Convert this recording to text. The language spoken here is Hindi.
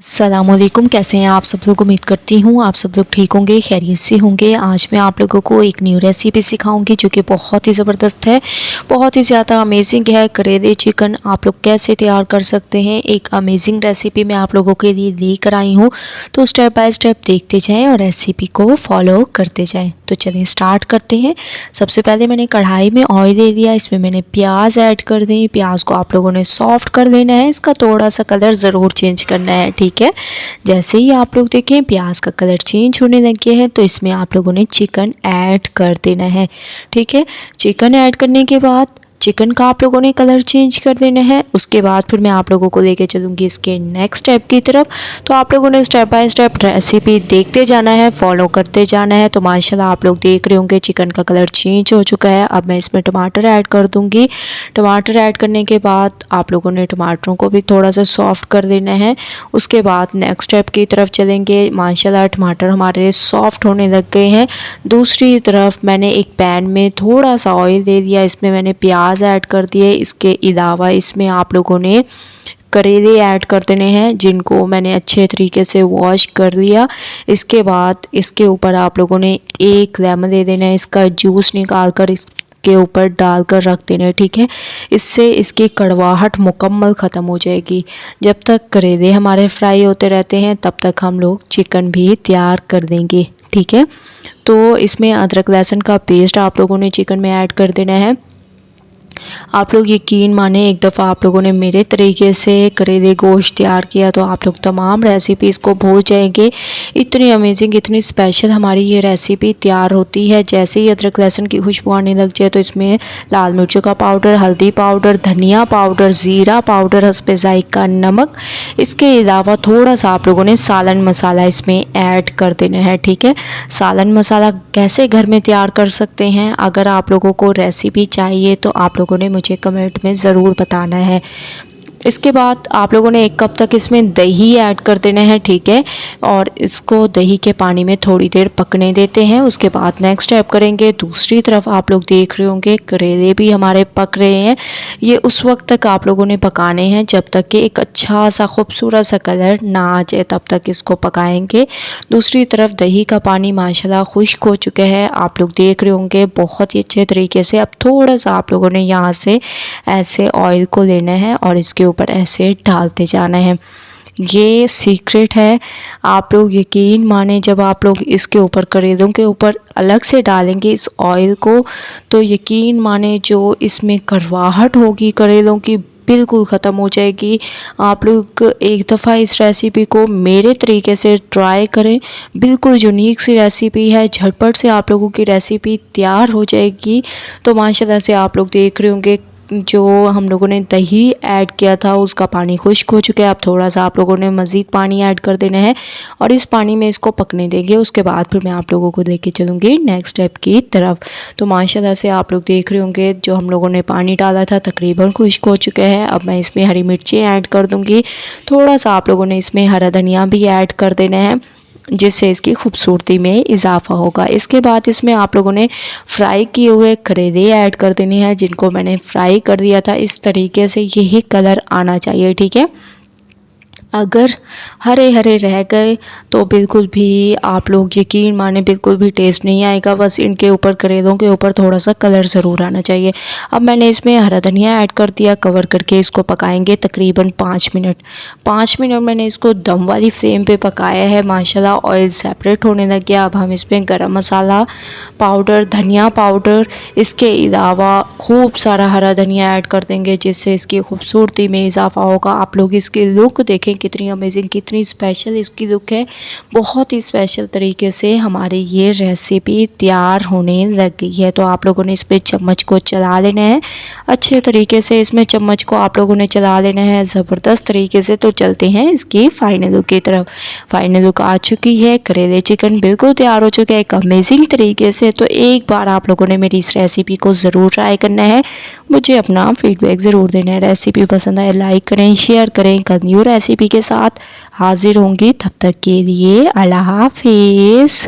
अस्सलामुअलैकुम, कैसे हैं आप सब लोग। उम्मीद करती हूँ आप सब लोग ठीक होंगे, खैरियत से होंगे। आज मैं आप लोगों को एक न्यू रेसिपी सिखाऊंगी जो कि बहुत ही ज़बरदस्त है, बहुत ही ज़्यादा अमेजिंग है। करेले चिकन आप लोग कैसे तैयार कर सकते हैं, एक अमेजिंग रेसिपी मैं आप लोगों के लिए लेकर आई हूँ। तो स्टेप बाय स्टेप देखते जाएँ और रेसिपी को फॉलो करते जाएँ। तो चलिए स्टार्ट करते हैं। सबसे पहले मैंने कढ़ाई में ऑयल ले लिया, इसमें मैंने प्याज ऐड कर दी। प्याज को आप लोगों ने सॉफ्ट कर लेना है, इसका थोड़ा सा कलर ज़रूर चेंज करना है, ठीक है। जैसे ही आप लोग देखें प्याज का कलर चेंज होने लग गया है तो इसमें आप लोगों ने चिकन ऐड कर देना है, ठीक है। चिकन ऐड करने के बाद चिकन का आप लोगों ने कलर चेंज कर देना है। उसके बाद फिर मैं आप लोगों को लेके चलूँगी इसके नेक्स्ट स्टेप की तरफ। तो आप लोगों ने स्टेप बाय स्टेप रेसिपी देखते जाना है, फॉलो करते जाना है। तो माशाल्लाह आप लोग देख रहे होंगे चिकन का कलर चेंज हो चुका है। अब मैं इसमें टमाटर ऐड कर दूँगी। टमाटर ऐड करने के बाद आप लोगों ने टमाटरों को भी थोड़ा सा सॉफ्ट कर देना है। उसके बाद नेक्स्ट स्टेप की तरफ चलेंगे। माशाल्लाह टमाटर हमारे सॉफ्ट होने लग गए हैं। दूसरी तरफ मैंने एक पैन में थोड़ा सा ऑयल दे दिया, इसमें मैंने प्याज ऐड कर दिए। इसके अलावा इसमें आप लोगों ने करेले ऐड कर देने हैं जिनको मैंने अच्छे तरीके से वॉश कर लिया। इसके बाद इसके ऊपर आप लोगों ने एक लेमन दे देना है, इसका जूस निकाल कर के ऊपर डालकर रख देना है, ठीक है। इससे इसकी कड़वाहट मुकम्मल ख़त्म हो जाएगी। जब तक करेले हमारे फ्राई होते रहते हैं तब तक हम लोग चिकन भी तैयार कर देंगे, ठीक है। तो इसमें अदरक लहसुन का पेस्ट आप लोगों ने चिकन में ऐड कर देना है। आप लोग यकीन माने एक दफ़ा आप लोगों ने मेरे तरीके से करेले गोश्त तैयार किया तो आप लोग तमाम रेसिपीज़ को भूल जाएंगे। इतनी अमेजिंग, इतनी स्पेशल हमारी ये रेसिपी तैयार होती है। जैसे ही अदरक लहसुन की खुशबू आने लग जाए तो इसमें लाल मिर्चों का पाउडर, हल्दी पाउडर, धनिया पाउडर, ज़ीरा पाउडर, हस्बे ज़ायक़ा नमक, इसके अलावा थोड़ा सा आप लोगों ने सालन मसाला इसमें ऐड कर देना है, ठीक है। सालन मसाला कैसे घर में तैयार कर सकते हैं, अगर आप लोगों को रेसिपी चाहिए तो आप लोगों ने मुझे कमेंट में ज़रूर बताना है। इसके बाद आप लोगों ने 1 कप तक इसमें दही ऐड कर देना है, ठीक है। और इसको दही के पानी में थोड़ी देर पकने देते हैं। उसके बाद नेक्स्ट स्टेप करेंगे। दूसरी तरफ आप लोग देख रहे होंगे करेले भी हमारे पक रहे हैं। ये उस वक्त तक आप लोगों ने पकाने हैं जब तक कि एक अच्छा सा खूबसूरत सा कलर ना आ जाए, तब तक इसको पकाएंगे। दूसरी तरफ दही का पानी माशाल्लाह खुश्क हो चुका है, आप लोग देख रहे होंगे बहुत ही अच्छे तरीके से। अब थोड़ा सा आप लोगों ने यहाँ से ऐसे ऑयल को लेना है और इसके ऊपर ऐसे डालते जाना है। ये सीक्रेट है, आप लोग यकीन माने जब आप लोग इसके ऊपर करेलों के ऊपर अलग से डालेंगे इस ऑयल को तो यकीन माने जो इसमें करवाहट होगी करेलों की बिल्कुल ख़त्म हो जाएगी। आप लोग एक दफ़ा इस रेसिपी को मेरे तरीके से ट्राई करें, बिल्कुल यूनिक सी रेसिपी है। झटपट से आप लोगों की रेसिपी तैयार हो जाएगी। तो माशाल्लाह से आप लोग देख रहे होंगे जो हम लोगों ने दही ऐड किया था उसका पानी खुश्क हो चुका है। अब थोड़ा सा आप लोगों ने मज़ीद पानी ऐड कर देना है और इस पानी में इसको पकने देंगे। उसके बाद फिर मैं आप लोगों को लेके चलूँगी नेक्स्ट स्टेप की तरफ। तो माशाल्लाह से आप लोग देख रहे होंगे जो हम लोगों ने पानी डाला था तकरीबन खुश्क हो चुका है। अब मैं इसमें हरी मिर्चें ऐड कर दूँगी। थोड़ा सा आप लोगों ने इसमें हरा धनिया भी ऐड कर देना है जिससे इसकी खूबसूरती में इजाफ़ा होगा। इसके बाद इसमें आप लोगों ने फ्राई किए हुए करेले ऐड कर देने हैं जिनको मैंने फ्राई कर दिया था। इस तरीके से यही कलर आना चाहिए, ठीक है। अगर हरे हरे रह गए तो बिल्कुल भी आप लोग यकीन माने बिल्कुल भी टेस्ट नहीं आएगा। बस इनके ऊपर करेलों के ऊपर थोड़ा सा कलर ज़रूर आना चाहिए। अब मैंने इसमें हरा धनिया ऐड कर दिया, कवर करके इसको पकाएंगे तकरीबन 5 मिनट। 5 मिनट मैंने इसको दम वाली फ्लेम पे पकाया है। माशाल्लाह ऑयल सेपरेट होने लग गया। अब हम इसमें गरम मसाला पाउडर, धनिया पाउडर, इसके अलावा खूब सारा हरा धनिया ऐड कर देंगे जिससे इसकी खूबसूरती में इजाफ़ा होगा। आप लोग इसकी लुक देखें कितनी अमेजिंग, कितनी स्पेशल इसकी लुक है। बहुत ही स्पेशल तरीके से हमारी ये रेसिपी तैयार होने लग गई है। तो आप लोगों ने इस पर चम्मच को चला लेना है अच्छे तरीके से। इसमें चम्मच को आप लोगों ने चला लेना है ज़बरदस्त तरीके से। तो चलते हैं इसकी फाइनल लुक की तरफ। फाइनल लुक आ चुकी है, करेले चिकन बिल्कुल तैयार हो चुका है एक अमेजिंग तरीके से। तो एक बार आप लोगों ने मेरी इस रेसिपी को ज़रूर ट्राई करना है, मुझे अपना फीडबैक ज़रूर देना है। रेसिपी पसंद आए लाइक करें, शेयर करें। कल न्यू रेसिपी के साथ हाजिर होंगी, तब तक के लिए अल्लाह हाफिज़।